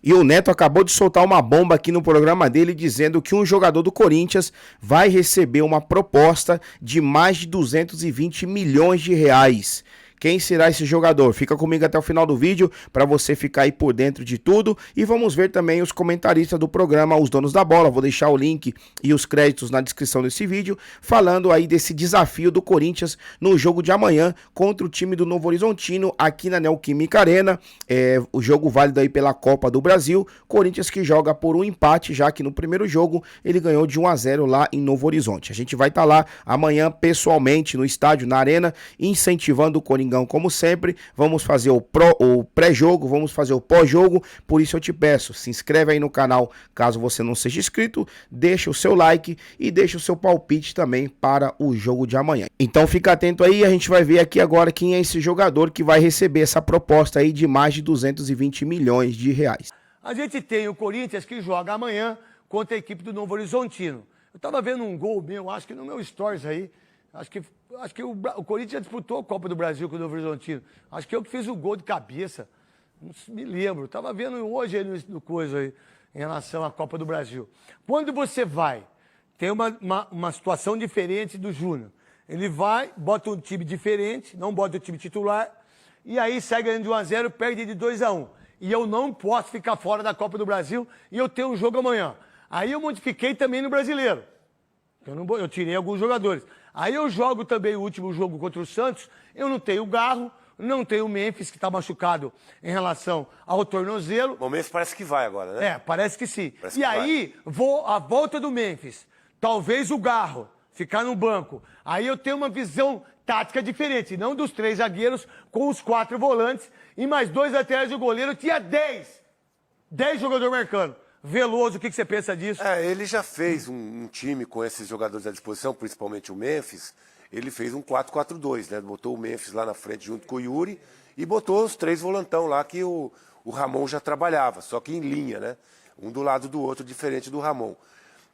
E o Neto acabou de soltar uma bomba aqui no programa dele dizendo que um jogador do Corinthians vai receber uma proposta de mais de 220 milhões de reais. Quem será esse jogador? Fica comigo até o final do vídeo para você ficar aí por dentro de tudo. E vamos ver também os comentaristas do programa, os donos da bola. Vou deixar o link e os créditos na descrição desse vídeo, falando aí desse desafio do Corinthians no jogo de amanhã contra o time do Novo Horizontino aqui na Neoquímica Arena. O jogo válido aí pela Copa do Brasil. Corinthians que joga por um empate, já que no primeiro jogo ele ganhou de 1-0 lá em Novo Horizonte. A gente vai estar lá amanhã pessoalmente no estádio, na arena, incentivando o Coringão como sempre. Vamos fazer o pré-jogo, vamos fazer o pós-jogo. Por isso eu te peço, se inscreve aí no canal caso você não seja inscrito, deixa o seu like e deixa o seu palpite também para o jogo de amanhã. Então fica atento aí, a gente vai ver aqui agora quem é esse jogador que vai receber essa proposta aí de mais de 220 milhões de reais. A gente tem o Corinthians que joga amanhã contra a equipe do Novo Horizontino. Eu tava vendo um gol meu, acho que no meu stories aí, acho que o Corinthians já disputou a Copa do Brasil com o Novo Horizontino. Acho que eu que fiz o gol de cabeça. Não me lembro. Tava vendo hoje aí no coisa aí, em relação à Copa do Brasil. Quando você vai, tem uma situação diferente do Júnior. Ele vai, bota um time diferente, não bota o time titular, e aí sai ganhando de 1-0, perde de 2-1. E eu não posso ficar fora da Copa do Brasil e eu tenho um jogo amanhã. Aí eu modifiquei também no Brasileiro. Eu tirei alguns jogadores. Aí eu jogo também o último jogo contra o Santos, eu não tenho o Garro, não tenho o Memphis, que está machucado em relação ao tornozelo. O Memphis parece que vai agora, né? Parece que sim. Parece e que aí, a volta do Memphis, talvez o Garro ficar no banco. Aí eu tenho uma visão tática diferente, não dos 3 zagueiros com os 4 volantes e mais 2 laterais do goleiro, tinha 10 jogadores marcando. Veloso, o que você pensa disso? Ele já fez um time com esses jogadores à disposição, principalmente o Memphis. Ele fez um 4-4-2, né? Botou o Memphis lá na frente junto com o Yuri e botou os 3 volantão lá que o Ramon já trabalhava, só que em linha, né? Um do lado do outro, diferente do Ramon.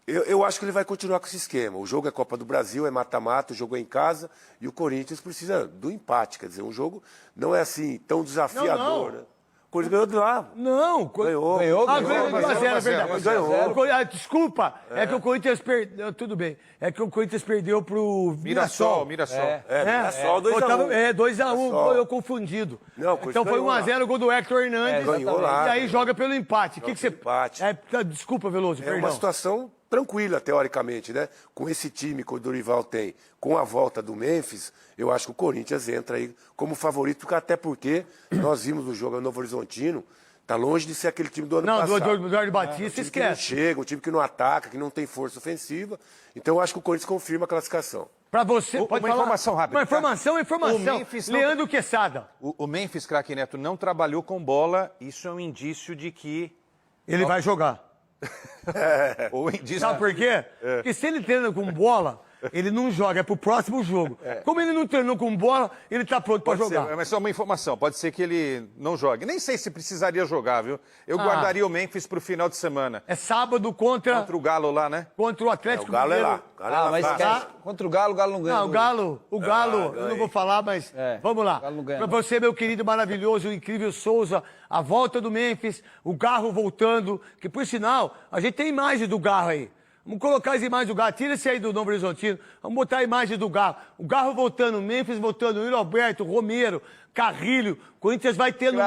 Eu acho que ele vai continuar com esse esquema. O jogo é Copa do Brasil, é mata-mata, o jogo é em casa e o Corinthians precisa do empate. Quer dizer, um jogo não é assim tão desafiador, né? O Corinthians ganhou de lá. Não, ganhou. Ganhou 1-0, é verdade. Ganhou. Desculpa, é que o Corinthians perdeu. Tudo bem. É que o Corinthians perdeu pro Mirassol. Mirassol 2-1. 2-1, eu confundido. Não, então foi 1-0 o gol do Hector Hernandes. Ganhou lá. E aí joga pelo empate. Empate. Desculpa, Veloso, É perdão. uma situação tranquila, teoricamente, né? Com esse time que o Dorival tem, com a volta do Memphis, eu acho que o Corinthians entra aí como favorito, até porque nós vimos o jogo no Novo Horizontino, tá longe de ser aquele time do ano passado. Não, do Eduardo Batista, esquece. Que não chega, um time que não ataca, que não tem força ofensiva. Então eu acho que o Corinthians confirma a classificação. Pra você, pode falar. Informação rápida. Uma informação. O Memphis Leandro Quesada. O Memphis, craque Neto, não trabalhou com bola. Isso é um indício de que... Ele vai jogar. Ou indício... Sabe por quê? Porque se ele treina com bola, ele não joga, é pro próximo jogo. Como ele não treinou com bola, ele tá pronto pra jogar. Mas só uma informação, pode ser que ele não jogue. Nem sei se precisaria jogar, viu? Eu guardaria o Memphis pro final de semana. É sábado contra o Galo lá, né? Contra o Atlético O Galo é Mineiro. lá. Mas contra o Galo não ganha. Não, o Galo, eu não vou falar, mas vamos lá. Pra você, meu querido maravilhoso, o incrível Souza, a volta do Memphis, o Garro voltando, que por sinal, a gente tem imagem do Garro aí. Vamos colocar as imagens do Garro, tira esse aí do Novo Horizontino, vamos botar a imagem do Garro. O Garro voltando, o Memphis voltando, o Yuri Alberto, o Romero, Carrilho. O Corinthians vai tendo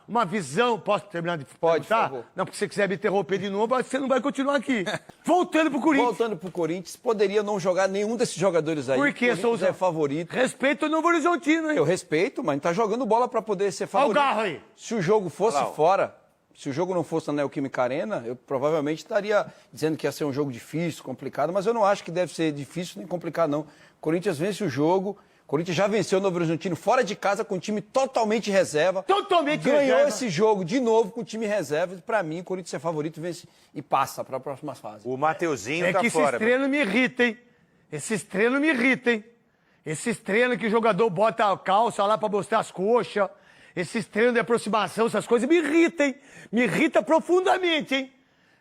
uma visão. Posso terminar de Pode, perguntar? por favor. Não, porque se você quiser me interromper de novo, você não vai continuar aqui. Voltando pro Corinthians. Voltando pro Corinthians, poderia não jogar nenhum desses jogadores aí. Por que, Souza? É favorito. Respeito o Novo Horizontino, hein? Eu respeito, mas não tá jogando bola pra poder ser favorito. Olha o Garro aí. Se o jogo fosse fora, se o jogo não fosse na Neoquímica Arena, eu provavelmente estaria dizendo que ia ser um jogo difícil, complicado, mas eu não acho que deve ser difícil nem complicado, não. Corinthians vence o jogo, Corinthians já venceu o Novo Horizontino fora de casa com um time totalmente reserva. Ganhou esse jogo de novo com o time reserva. Pra mim, o Corinthians é favorito, vence e passa para as próximas fases. O Mateuzinho tá fora. É que esses treinos me irritam, hein? Esses treinos me irritam, hein? Esses treinos que o jogador bota a calça lá pra mostrar as coxas. Esses treinos de aproximação, essas coisas me irritam, hein? Me irrita profundamente, hein?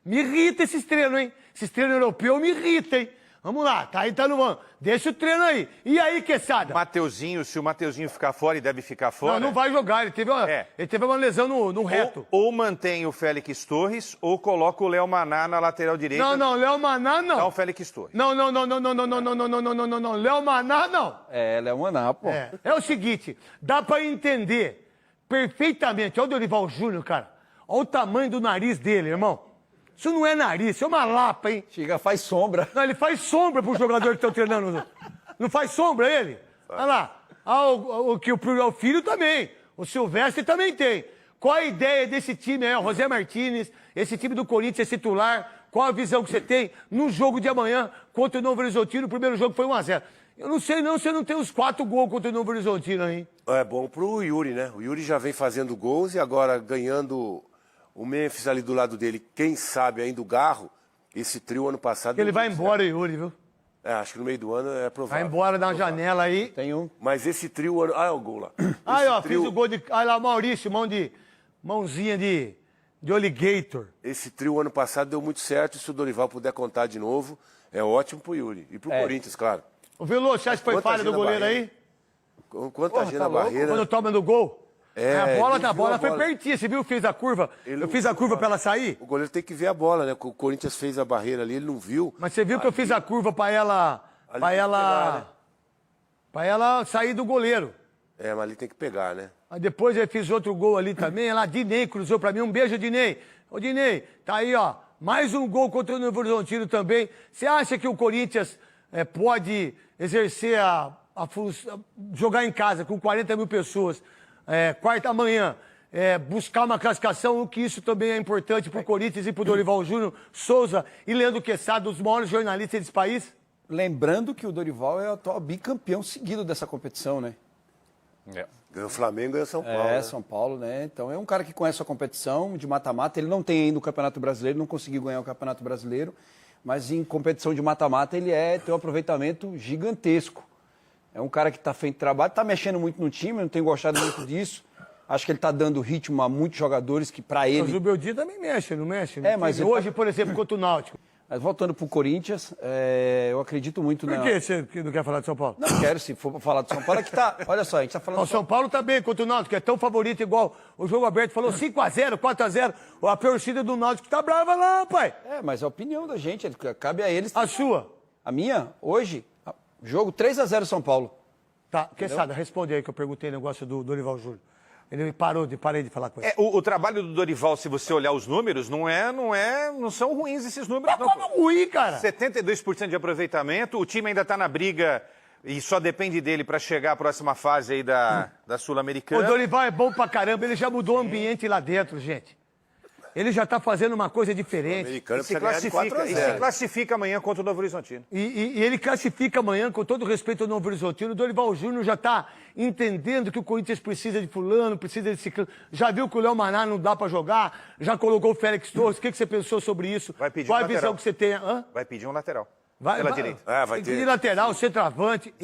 Me irrita esses treinos, hein? Esses treinos europeus me irritam, hein? Vamos lá, tá aí, tá no banco. Deixa o treino aí. E aí, Quesada? Mateuzinho, se o Mateuzinho ficar fora e deve ficar fora... Não vai jogar, ele teve uma lesão no reto. Ou mantém o Félix Torres ou coloca o Léo Maná na lateral direita. Não, Léo Maná não. Não, o Félix Torres. Não, Léo Maná não. Léo Maná, pô. É o seguinte, dá pra entender perfeitamente. Olha o Dorival Júnior, cara. Olha o tamanho do nariz dele, irmão. Isso não é nariz, isso é uma lapa, hein? Chega, faz sombra. Não, ele faz sombra pro jogador que estão treinando. Não faz sombra ele? Olha lá. O filho também. O Silvestre também tem. Qual a ideia desse time aí? O José Martínez, esse time do Corinthians titular. Qual a visão que você tem no jogo de amanhã contra o Novo Horizontino? O primeiro jogo foi 1-0. Eu não sei não, você não tem os 4 gols contra o Novo Horizontino aí. É bom pro Yuri, né? O Yuri já vem fazendo gols e agora ganhando o Memphis ali do lado dele. Quem sabe ainda o Garro, esse trio ano passado... Ele vai embora, Yuri, viu? Acho que no meio do ano é provável. Vai embora da janela aí. Tem um. Mas esse trio... o gol lá. Aí, ó, fiz o gol de... Olha lá, Maurício, mãozinha de alligator. Esse trio ano passado deu muito certo. Se o Dorival puder contar de novo, é ótimo pro Yuri. E pro Corinthians, claro. Ô, Veloso, você acha que foi falha do goleiro aí? Quanta gente na barreira... Quando toma no gol? A bola foi pertinho, você viu? Fez a curva. Eu fiz a curva pra ela sair. O goleiro tem que ver a bola, né? O Corinthians fez a barreira ali, ele não viu. Mas você viu que eu fiz a curva pra ela sair do goleiro. Mas ali tem que pegar, né? Aí depois eu fiz outro gol ali também. Lá, Dinei cruzou pra mim. Um beijo, Dinei. Ô, Dinei, tá aí, ó. Mais um gol contra o Novo Horizontino também. Você acha que o Corinthians pode exercer jogar em casa com 40 mil pessoas, amanhã, buscar uma classificação, o que isso também é importante pro Corinthians e pro Dorival Júnior, Souza e Leandro Quesada, os maiores jornalistas desse país? Lembrando que o Dorival é o atual bicampeão seguido dessa competição, né? Ganhou o Flamengo e ganhou São Paulo. Né? São Paulo, né? Então é um cara que conhece a competição de mata-mata. Ele não tem ainda o Campeonato Brasileiro, não conseguiu ganhar o Campeonato Brasileiro, mas em competição de mata-mata ele tem um aproveitamento gigantesco. É um cara que está feito trabalho, está mexendo muito no time, eu não tenho gostado muito disso. Acho que ele está dando ritmo a muitos jogadores que para ele... Mas o Beldia também mexe, não mexe? Mas hoje, por exemplo, contra o Náutico. Mas voltando para o Corinthians, eu acredito muito Por que você não quer falar de São Paulo? Não quero, se for para falar de São Paulo, é que tá... Olha só, a gente está falando... O São Paulo tá bem contra o Náutico, que é tão favorito igual o jogo aberto. Falou 5-0, 4-0. A torcida do Náutico tá brava lá, pai. Mas a opinião da gente, cabe a eles... A sua? A minha, hoje, jogo 3-0 São Paulo. Tá, Quesada, responde aí que eu perguntei o negócio do Dorival Júnior. Ele parei de falar com ele. O trabalho do Dorival, se você olhar os números, não são ruins esses números. Mas como ruim, cara? 72% de aproveitamento, o time ainda está na briga e só depende dele para chegar à próxima fase aí da Sul-Americana. O Dorival é bom pra caramba, ele já mudou o ambiente lá dentro, gente. Ele já tá fazendo uma coisa diferente. E se classifica amanhã contra o Novo Horizontino. E ele classifica amanhã, com todo respeito ao Novo Horizontino. O Dorival Júnior já tá entendendo que o Corinthians precisa de fulano, precisa de ciclano. Já viu que o Léo Maná não dá pra jogar, já colocou o Félix Torres. O que você pensou sobre isso? Vai pedir Qual um a visão lateral. que você tem? Vai pedir um lateral. Pela direita. Vai ter. De lateral, centroavante.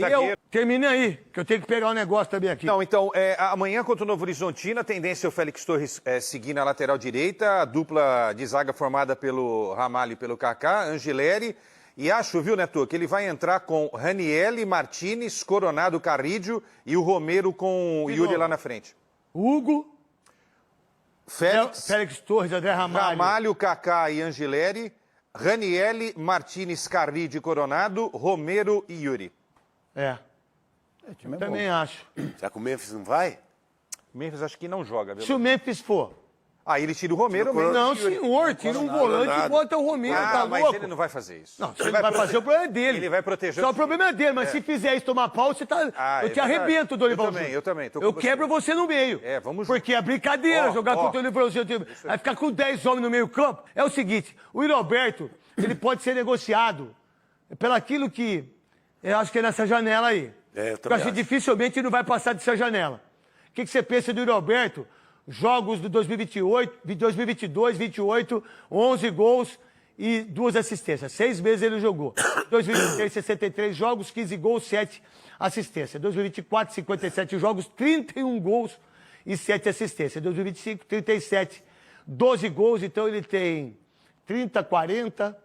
Termina aí, que eu tenho que pegar um negócio também aqui. Não, então, amanhã contra o Novo Horizontino, a tendência é o Félix Torres seguir na lateral direita, a dupla de zaga formada pelo Ramalho e pelo Kaká, Angileri, e acho, viu, Neto, que ele vai entrar com Ranielli, Martínez, Coronado, Carrídio e o Romero com o Yuri lá na frente. Hugo, Félix Torres, André Ramalho, Kaká e Angileri, Ranielli, Martínez, Carrídio e Coronado, Romero e Yuri. Também acho. Será que o Memphis não vai? O Memphis acho que não joga, viu? Se o Memphis for. Aí ele tira o Romero. Não, senhor, tira um volante e bota o Romero, tá mas louco? ele não vai fazer isso. Não, se ele vai fazer, o problema é dele. Ele vai proteger Só o problema é dele, mas se fizer isso tomar pau, você tá... eu te arrebento, Dorival Júnior. Eu também. Eu quebro você no meio. Vamos Porque é brincadeira jogar contra o Dorival Júnior. Vai ficar com 10 homens no meio campo. É o seguinte, o Yuri Alberto, ele pode ser negociado pelaquilo que eu acho que é nessa janela aí. Eu acho que dificilmente ele não vai passar dessa janela. O que você pensa do Yuri Alberto? Jogos de 2022, 28, 11 gols e 2 assistências. 6 meses ele jogou. 2023, 63 jogos, 15 gols, 7 assistências. 2024, 57 jogos, 31 gols e 7 assistências. 2025, 37, 12 gols. Então ele tem 30, 40,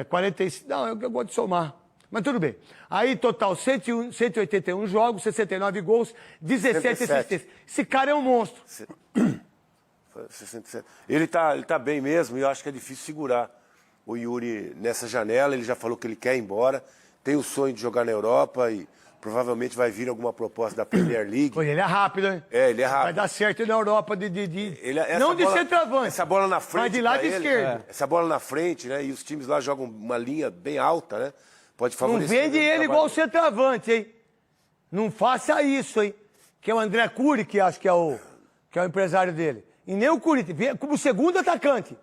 45. Não, eu gosto de somar. Mas tudo bem. Aí, total, 181 jogos, 69 gols, 17 assistências. Esse cara é um monstro. 67. Ele tá bem mesmo e eu acho que é difícil segurar o Yuri nessa janela. Ele já falou que ele quer ir embora, tem o sonho de jogar na Europa e provavelmente vai vir alguma proposta da Premier League. Pô, ele é rápido, hein? Ele é rápido. Vai dar certo na Europa Não de centroavante. Essa bola na frente. Mas de lado esquerdo. Essa bola na frente, né? E os times lá jogam uma linha bem alta, né? Pode Não favorecer. vende ele igual o centroavante, hein? Não faça isso, hein? Que é o André Cury, que acho que é o empresário dele. E nem o Cury, vem como segundo atacante.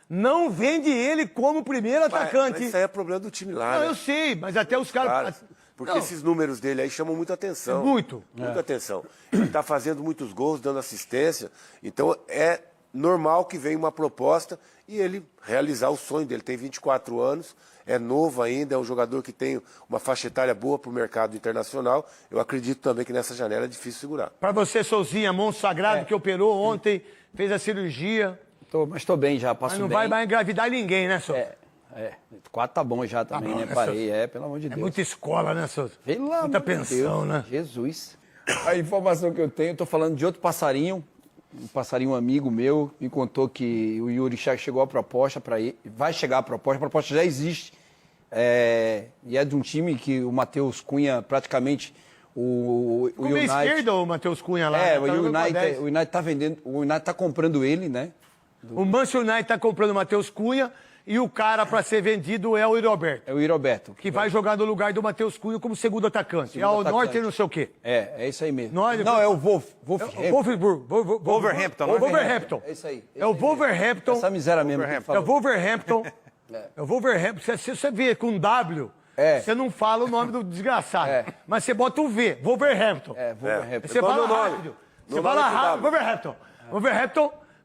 Não vende ele como primeiro atacante. Mas isso aí é problema do time lá, Não, né? eu sei, mas até os caras... Porque esses números dele aí chamam muita atenção. Muito. Muita atenção. Ele está fazendo muitos gols, dando assistência. Então é normal que venha uma proposta e ele realizar o sonho dele. Tem 24 anos, é novo ainda, é um jogador que tem uma faixa etária boa para o mercado internacional. Eu acredito também que nessa janela é difícil segurar. Para você, Souzinha, monstro sagrado, que operou ontem, fez a cirurgia. Mas tô bem já, passo Mas não bem. vai mais engravidar ninguém, né, Souza? 4 tá bom já também, bom, né? né, Parei, pelo amor de Deus. Muita escola, né, Souza? Pelo amor Muita de pensão, Deus. né? Jesus. A informação que eu tenho, tô falando de outro passarinho, um passarinho amigo meu, me contou que o Yuri chegou a proposta para ele, vai chegar a proposta já existe. E é de um time que o Matheus Cunha praticamente o Como United, esquerda o Matheus Cunha lá. o United tá vendendo, o United tá comprando ele, né? O Manchester United tá comprando o Matheus Cunha e o cara para ser vendido é o Yuri Alberto. É o Yuri Alberto. Que vai jogar no lugar do Matheus Cunha como segundo atacante. É o Norte e não sei o quê. É isso aí mesmo. Não, é o Wolverhampton. Wolverhampton, não é? Wolverhampton. É isso aí. É o Wolverhampton. Essa miséria mesmo. É o Wolverhampton. É o Wolverhampton. Se você vê com W, você não fala o nome do desgraçado. Mas você bota o V, Wolverhampton. Wolverhampton. Você fala rápido. Você fala rápido, Wolverhampton.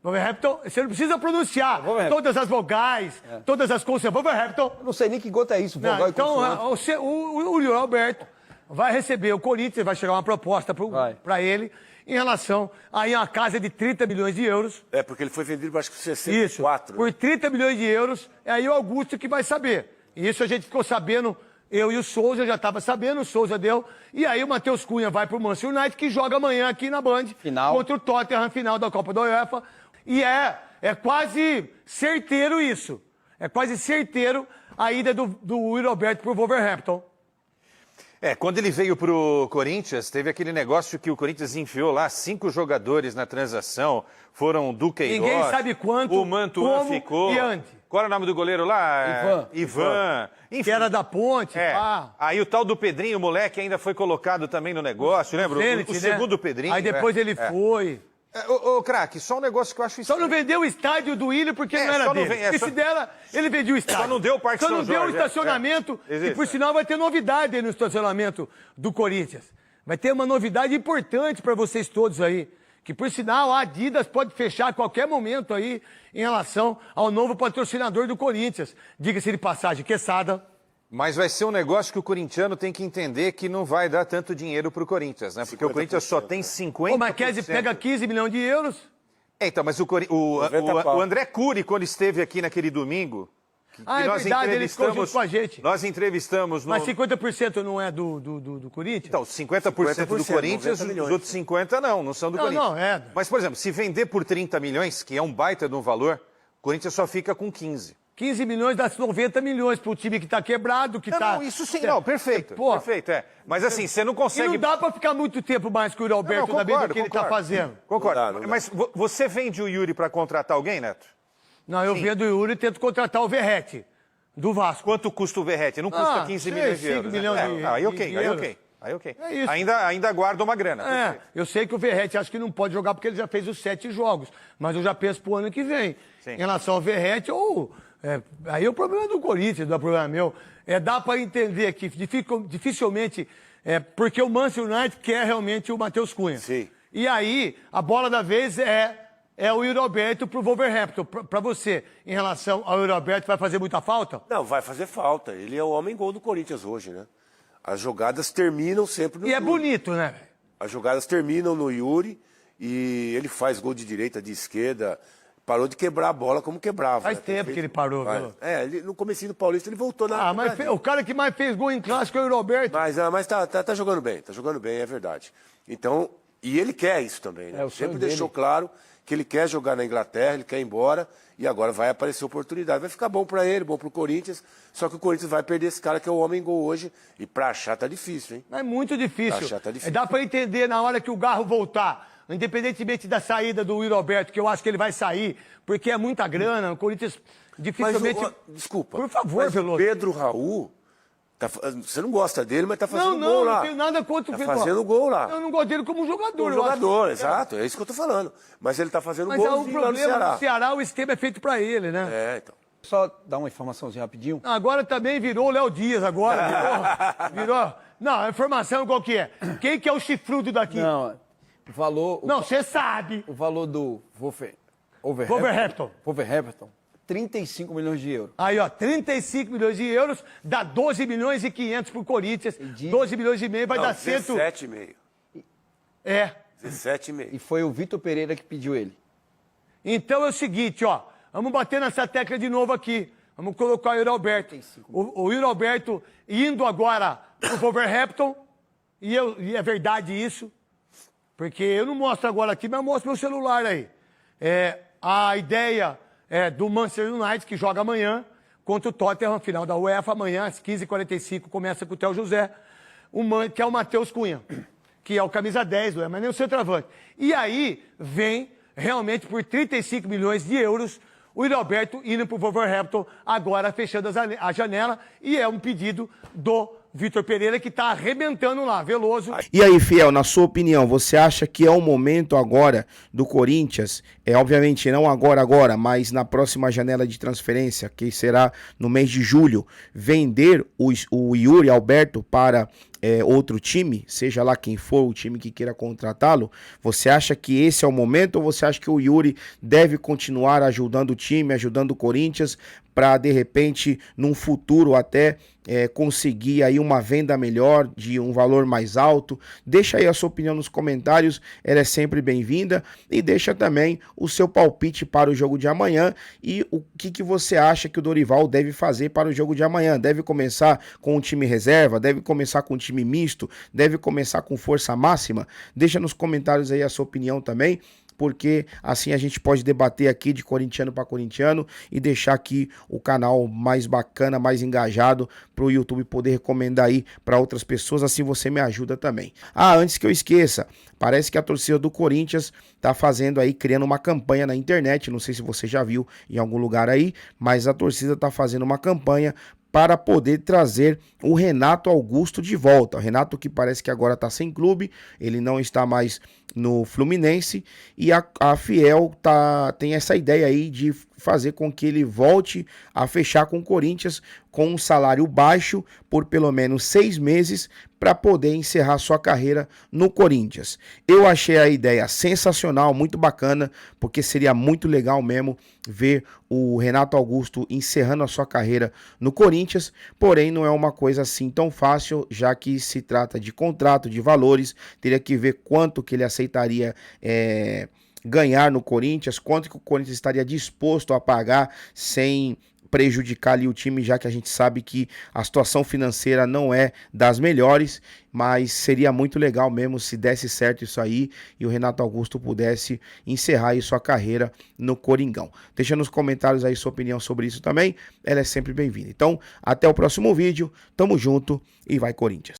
Wolverhampton, você não precisa pronunciar todas as vogais, todas as consonantes. Wolverhampton. Eu não sei nem que gota é isso, vogal e consoante. Então, o Yuri Alberto vai receber o Corinthians, vai chegar uma proposta para ele em relação a uma casa de 30 milhões de euros. É, porque ele foi vendido, acho que 64. Isso, por 30 milhões de euros, é aí o Augusto que vai saber. E isso a gente ficou sabendo, eu e o Souza já estava sabendo, o Souza deu. E aí o Matheus Cunha vai pro Manchester United, que joga amanhã aqui na Band, contra o Tottenham, final da Copa da UEFA. E é quase certeiro isso. É quase certeiro a ida do Yuri Alberto pro Wolverhampton. Quando ele veio pro Corinthians, teve aquele negócio que o Corinthians enfiou lá 5 jogadores na transação. Foram Duqueiroz. Ninguém sabe quanto, o Mantuan como ficou. e onde. Qual era o nome do goleiro lá? Ivan. Enfim. Que era da Ponte. Aí o tal do Pedrinho, o moleque, ainda foi colocado também no negócio, lembra? O segundo Pedrinho. Aí depois ele foi. Ô, craque, só um negócio que eu acho Só não vendeu o estádio do Willian porque não era dele. Se dera, ele vendia o estádio. Só não deu o Parque São Jorge. Só não deu o estacionamento. E por sinal vai ter novidade aí no estacionamento do Corinthians. Vai ter uma novidade importante para vocês todos aí. Que por sinal a Adidas pode fechar a qualquer momento aí em relação ao novo patrocinador do Corinthians. Diga-se de passagem, Quesada. Mas vai ser um negócio que o corintiano tem que entender que não vai dar tanto dinheiro pro Corinthians, né? Porque o Corinthians só tem 50%. O Marquese pega 15 milhões de euros. Então, mas o André Cury, quando esteve aqui naquele domingo... É verdade, ele ficou junto com a gente. Nós entrevistamos... Mas 50% não é do Corinthians? Então, 50% do Corinthians, os outros 50% não são do Corinthians. Não, é. Mas, por exemplo, se vender por 30 milhões, que é um baita de um valor, o Corinthians só fica com 15. 15 milhões dá 90 milhões pro time que tá quebrado, que tá... Não, isso sim, não, perfeito. Perfeito, Mas assim, você não consegue... E não dá pra ficar muito tempo mais com o Yuri Alberto na vida do que ele tá fazendo. Concordo. Mas você vende o Yuri pra contratar alguém, Neto? Não, eu vendo o Yuri e tento contratar o Verratti, do Vasco. Quanto custa o Verratti? Não custa 15 milhões de euros. 5 milhões de euros. Aí ok. É isso. Ainda guarda uma grana. Eu sei que o Verratti acho que não pode jogar porque ele já fez os 7 jogos. Mas eu já penso pro ano que vem. Sim. Em relação ao Verratti, aí o problema é do Corinthians, não é problema meu. Dá para entender que dificilmente... porque o Manchester United quer realmente o Matheus Cunha. Sim. E aí, a bola da vez é o Yuri Alberto pro Wolverhampton. Pra você, em relação ao Yuri Alberto, vai fazer muita falta? Não, vai fazer falta. Ele é o homem-gol do Corinthians hoje, né? As jogadas terminam sempre no Yuri. E é bonito, né? As jogadas terminam no Yuri e ele faz gol de direita, de esquerda. parou de quebrar a bola como quebrava. Faz né? Tem tempo que ele parou, viu? Ele, no comecinho do Paulista ele voltou na... Mas o cara que mais fez gol em clássico é o Roberto. Mas tá jogando bem, é verdade. Então, e ele quer isso também, né? É, o sonho Sempre dele. deixou claro que ele quer jogar na Inglaterra, ele quer ir embora, e agora vai aparecer oportunidade. Vai ficar bom pra ele, bom pro Corinthians, só que o Corinthians vai perder esse cara que é o homem gol hoje, e pra achar tá difícil, hein? É muito difícil. Tá, já tá difícil. Dá pra entender na hora que o Garro voltar, independentemente da saída do Will Roberto, que eu acho que ele vai sair, porque é muita grana, o Corinthians dificilmente... Desculpa, Por favor, mas Veloso. o Pedro Raul, você não gosta dele, mas tá fazendo Não, gol lá. não tenho nada contra o Tá Pedro. fazendo gol lá. Eu não gosto dele como jogador. Um eu acho. jogador, exato, é isso que eu tô falando. Mas ele tá fazendo Mas é gol um lá no problema Ceará. do Ceará, o esquema é feito pra ele, né? É, então. Só dar uma informaçãozinha rapidinho. Agora também virou o Léo Dias, agora. Virou. Não, a informação qual que é? Quem que é o chifrudo daqui? Não, o valor... Não, você sabe. O valor do Wolverhampton. Wolverhampton, 35 milhões de euros. Aí, ó, 35 milhões de euros, dá 12 milhões e 500 pro Corinthians. 12 milhões e meio vai dar 17,5. É. 17,5. E foi o Vitor Pereira que pediu ele. Então é o seguinte, ó. Vamos bater nessa tecla de novo aqui. Vamos colocar o Yuri Alberto. O Yuri Alberto indo agora pro Wolverhampton. E é verdade isso. Porque eu não mostro agora aqui, mas eu mostro meu celular aí. A ideia do Manchester United, que joga amanhã, contra o Tottenham, final da UEFA, amanhã, às 15h45, começa com o Theo José, que é o Matheus Cunha, que é o camisa 10, mas nem o centroavante. E aí vem, realmente, por 35 milhões de euros, o Yuri Alberto indo para o Wolverhampton, agora fechando a janela, e é um pedido do Vitor Pereira, que está arrebentando lá, Veloso. E aí, Fiel, na sua opinião, você acha que é o momento agora do Corinthians, obviamente não agora, mas na próxima janela de transferência, que será no mês de julho, vender o Yuri Alberto para outro time, seja lá quem for o time que queira contratá-lo? Você acha que esse é o momento ou você acha que o Yuri deve continuar ajudando o time, ajudando o Corinthians para, de repente, num futuro até conseguir aí uma venda melhor, de um valor mais alto? Deixa aí a sua opinião nos comentários, ela é sempre bem-vinda, e deixa também o seu palpite para o jogo de amanhã e o que você acha que o Dorival deve fazer para o jogo de amanhã. Deve começar com o time reserva? Deve começar com o time misto? Deve começar com força máxima? Deixa nos comentários aí a sua opinião também, porque assim a gente pode debater aqui de corintiano para corintiano e deixar aqui o canal mais bacana, mais engajado, para o YouTube poder recomendar aí para outras pessoas, assim você me ajuda também. Antes que eu esqueça, parece que a torcida do Corinthians tá fazendo aí, criando uma campanha na internet, não sei se você já viu em algum lugar aí, mas a torcida tá fazendo uma campanha para poder trazer o Renato Augusto de volta. O Renato, que parece que agora está sem clube, ele não está mais no Fluminense, e a Fiel tem essa ideia aí de fazer com que ele volte a fechar com o Corinthians com um salário baixo por pelo menos 6 meses para poder encerrar sua carreira no Corinthians. Eu achei a ideia sensacional, muito bacana, porque seria muito legal mesmo ver o Renato Augusto encerrando a sua carreira no Corinthians, porém não é uma coisa assim tão fácil, já que se trata de contrato, de valores, teria que ver quanto que ele aceitaria ganhar no Corinthians, quanto que o Corinthians estaria disposto a pagar sem prejudicar ali o time, já que a gente sabe que a situação financeira não é das melhores, mas seria muito legal mesmo se desse certo isso aí e o Renato Augusto pudesse encerrar aí sua carreira no Coringão. Deixa nos comentários aí sua opinião sobre isso também, ela é sempre bem-vinda. Então, até o próximo vídeo, tamo junto e vai Corinthians!